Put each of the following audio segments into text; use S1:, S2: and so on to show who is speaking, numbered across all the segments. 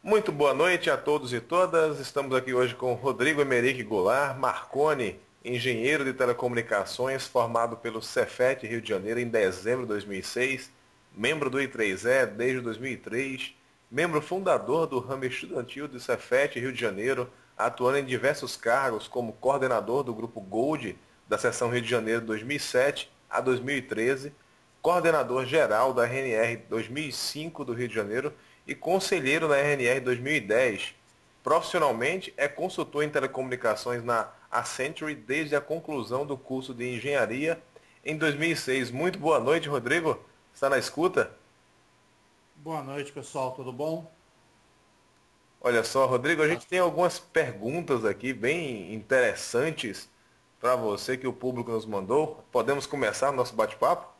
S1: Muito boa noite a todos e todas. Estamos aqui hoje com Rodrigo Emerick Goulart Marconi, engenheiro de telecomunicações, formado pelo Cefet Rio de Janeiro em dezembro de 2006, membro do I3E desde 2003, membro fundador do ramo estudantil do Cefet Rio de Janeiro, atuando em diversos cargos como coordenador do grupo Gold da seção Rio de Janeiro de 2007 a 2013, coordenador geral da RNR 2005 do Rio de Janeiro e conselheiro na RNR 2010. Profissionalmente, é consultor em telecomunicações na Accenture desde a conclusão do curso de engenharia em 2006. Muito boa noite, Rodrigo. Está na escuta?
S2: Boa noite, pessoal, tudo bom?
S1: Olha só, Rodrigo, a
S2: Ah,
S1: gente tem algumas perguntas aqui bem interessantes para você que o público nos mandou. Podemos começar o nosso bate-papo?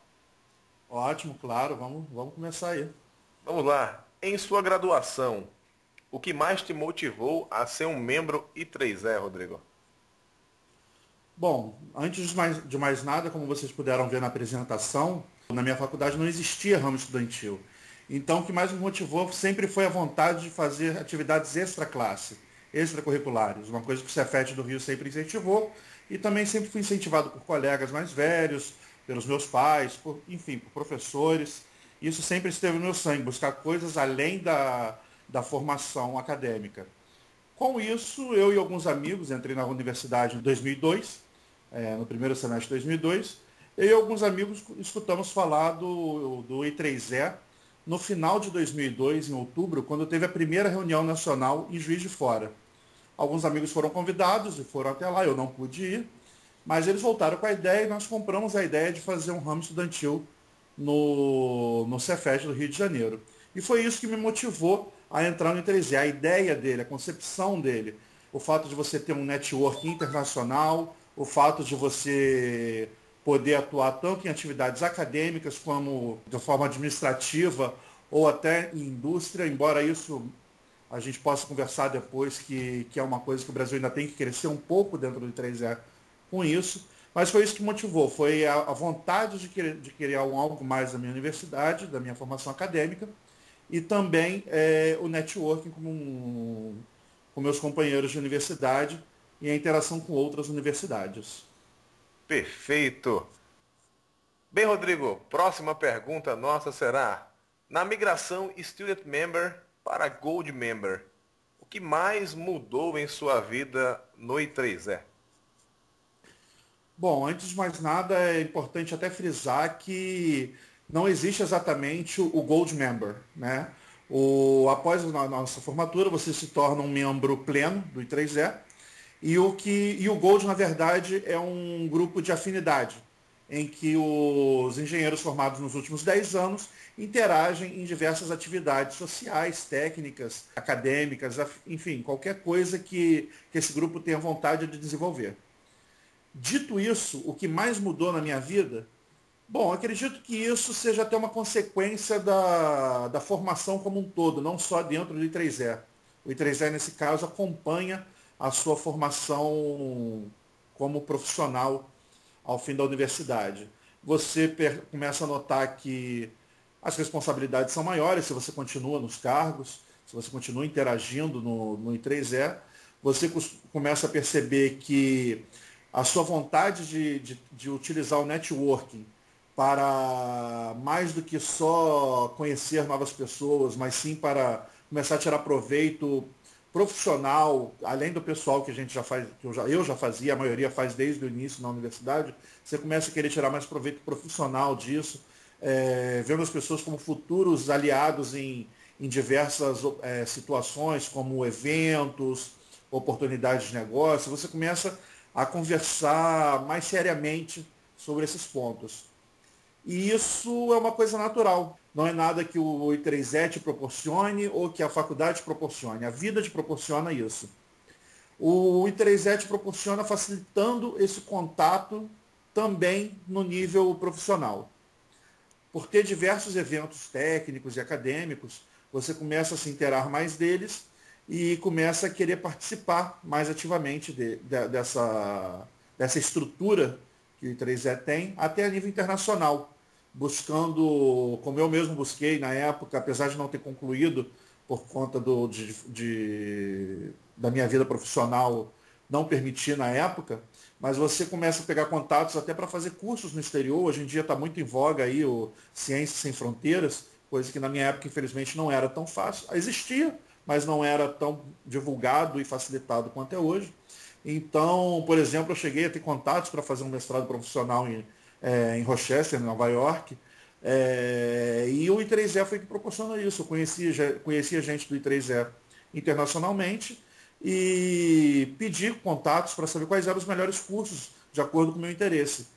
S2: Ótimo, claro, vamos começar aí.
S1: Vamos lá. Em sua graduação, o que mais te motivou a ser um membro I3E, Rodrigo?
S2: Bom, antes de mais nada, como vocês puderam ver na apresentação, na minha faculdade não existia ramo estudantil. Então, o que mais me motivou sempre foi a vontade de fazer atividades extra-classe, extracurriculares, uma coisa que o Cefet do Rio sempre incentivou, e também sempre fui incentivado por colegas mais velhos, pelos meus pais, enfim, por professores. Isso sempre esteve no meu sangue, buscar coisas além da formação acadêmica. Com isso, eu e alguns amigos, entrei na universidade em 2002, no primeiro semestre de 2002, eu e alguns amigos escutamos falar do I3E no final de 2002, em outubro, quando teve a primeira reunião nacional em Juiz de Fora. Alguns amigos foram convidados e foram até lá, eu não pude ir, mas eles voltaram com a ideia e nós compramos a ideia de fazer um ramo estudantil no Cefet do Rio de Janeiro. E foi isso que me motivou a entrar no I3E. A ideia dele, a concepção dele, o fato de você ter um network internacional, o fato de você poder atuar tanto em atividades acadêmicas como de forma administrativa ou até em indústria, embora isso a gente possa conversar depois, que é uma coisa que o Brasil ainda tem que crescer um pouco dentro do I3E com isso. Mas foi isso que motivou, foi a vontade de querer algo mais da minha universidade, da minha formação acadêmica, e também o networking com meus companheiros de universidade e a interação com outras universidades.
S1: Perfeito. Bem, Rodrigo, próxima pergunta nossa será: na migração Student Member para Gold Member, o que mais mudou em sua vida no I3E?
S2: Bom, antes de mais nada, é importante até frisar que não existe exatamente o Gold Member, né? Após a nossa formatura, você se torna um membro pleno do I3E e o Gold, na verdade, é um grupo de afinidade, em que os engenheiros formados nos últimos 10 anos interagem em diversas atividades sociais, técnicas, acadêmicas, enfim, qualquer coisa que esse grupo tenha vontade de desenvolver. Dito isso, o que mais mudou na minha vida? Bom, acredito que isso seja até uma consequência da formação como um todo, não só dentro do I3E. O I3E, nesse caso, acompanha a sua formação como profissional ao fim da universidade. Você começa a notar que as responsabilidades são maiores se você continua nos cargos, se você continua interagindo no I3E. Você começa a perceber que a sua vontade de utilizar o networking para mais do que só conhecer novas pessoas, mas sim para começar a tirar proveito profissional, além do pessoal que a gente já faz, eu já fazia, a maioria faz desde o início na universidade, você começa a querer tirar mais proveito profissional disso, vendo as pessoas como futuros aliados em diversas situações, como eventos, oportunidades de negócio, você começa a conversar mais seriamente sobre esses pontos. E isso é uma coisa natural. Não é nada que o I3E te proporcione ou que a faculdade te proporcione. A vida te proporciona isso. O I3E te proporciona facilitando esse contato também no nível profissional. Por ter diversos eventos técnicos e acadêmicos, você começa a se interar mais deles e começa a querer participar mais ativamente dessa estrutura que o I3E tem, até a nível internacional, buscando, como eu mesmo busquei na época, apesar de não ter concluído por conta da minha vida profissional não permitir na época, mas você começa a pegar contatos até para fazer cursos no exterior. Hoje em dia está muito em voga aí o Ciências Sem Fronteiras, coisa que na minha época, infelizmente, não era tão fácil. Existia, mas não era tão divulgado e facilitado quanto é hoje. Então, por exemplo, eu cheguei a ter contatos para fazer um mestrado profissional em Rochester, em Nova York, e o I3E foi que proporcionou isso. Eu conhecia gente do I3E internacionalmente e pedi contatos para saber quais eram os melhores cursos de acordo com o meu interesse.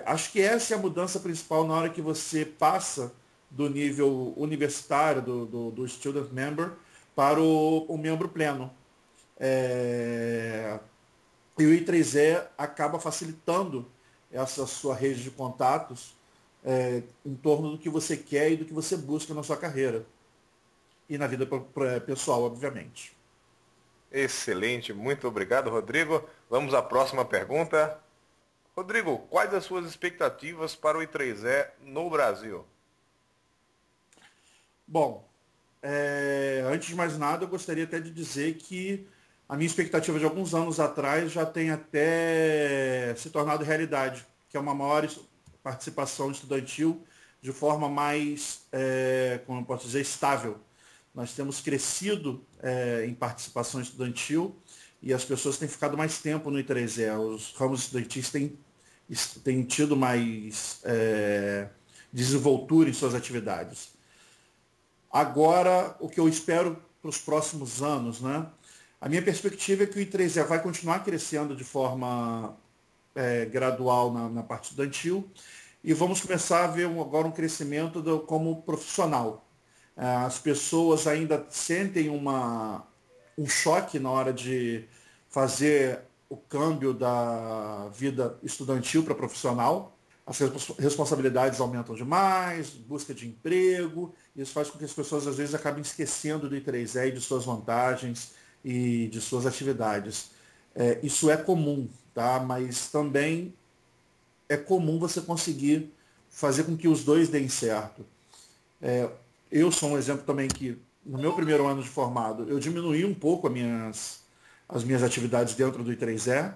S2: Acho que essa é a mudança principal na hora que você passa do nível universitário, do student member, para o membro pleno. E o I3E acaba facilitando essa sua rede de contatos em torno do que você quer e do que você busca na sua carreira. E na vida pessoal, obviamente.
S1: Excelente, muito obrigado, Rodrigo. Vamos à próxima pergunta. Rodrigo, quais as suas expectativas para o I3E no Brasil?
S2: Bom, antes de mais nada, eu gostaria até de dizer que a minha expectativa de alguns anos atrás já tem até se tornado realidade, que é uma maior participação estudantil de forma mais, como eu posso dizer, estável. Nós temos crescido em participação estudantil e as pessoas têm ficado mais tempo no I3E. Os ramos estudantis têm tido mais desenvoltura em suas atividades. Agora, o que eu espero para os próximos anos, né? A minha perspectiva é que o I3E vai continuar crescendo de forma gradual na parte estudantil e vamos começar a ver agora um crescimento como profissional. As pessoas ainda sentem um choque na hora de fazer o câmbio da vida estudantil para profissional. As responsabilidades aumentam demais, busca de emprego, isso faz com que as pessoas às vezes acabem esquecendo do I3E e de suas vantagens e de suas atividades. Isso é comum, tá? Mas também é comum você conseguir fazer com que os dois deem certo. Eu sou um exemplo também que, no meu primeiro ano de formado, eu diminuí um pouco as minhas atividades dentro do I3E,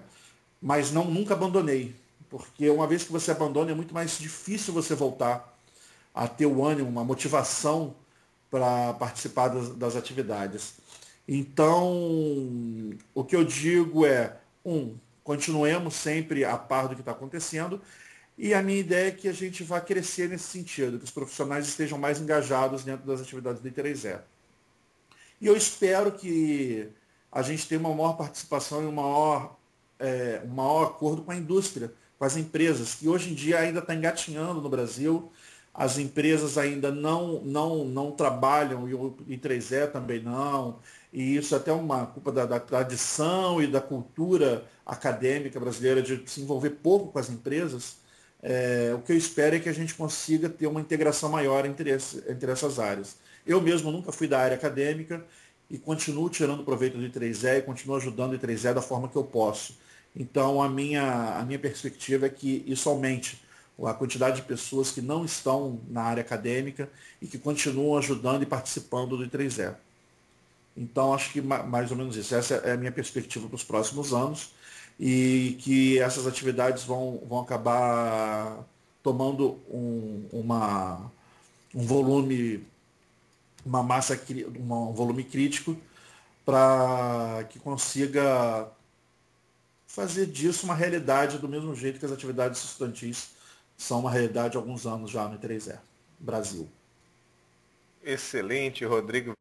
S2: mas nunca abandonei. Porque uma vez que você abandona, é muito mais difícil você voltar a ter o ânimo, uma motivação para participar das atividades. Então, o que eu digo é, continuemos sempre a par do que está acontecendo, e a minha ideia é que a gente vá crescer nesse sentido, que os profissionais estejam mais engajados dentro das atividades do I3E. E eu espero que a gente tenha uma maior participação e um maior acordo com a indústria, com as empresas, que hoje em dia ainda está engatinhando no Brasil. As empresas ainda não trabalham, e o I3E também não, e isso é até uma culpa da tradição e da cultura acadêmica brasileira de se envolver pouco com as empresas. O que eu espero é que a gente consiga ter uma integração maior entre essas áreas. Eu mesmo nunca fui da área acadêmica e continuo tirando proveito do I3E e continuo ajudando o I3E da forma que eu posso. Então, a minha perspectiva é que isso aumente a quantidade de pessoas que não estão na área acadêmica e que continuam ajudando e participando do I3E. Então, acho que mais ou menos isso. Essa é a minha perspectiva para os próximos anos e que essas atividades vão acabar tomando um volume, um volume crítico para que consiga fazer disso uma realidade do mesmo jeito que as atividades estudantis são uma realidade há alguns anos já no I3E Brasil.
S1: Excelente, Rodrigo.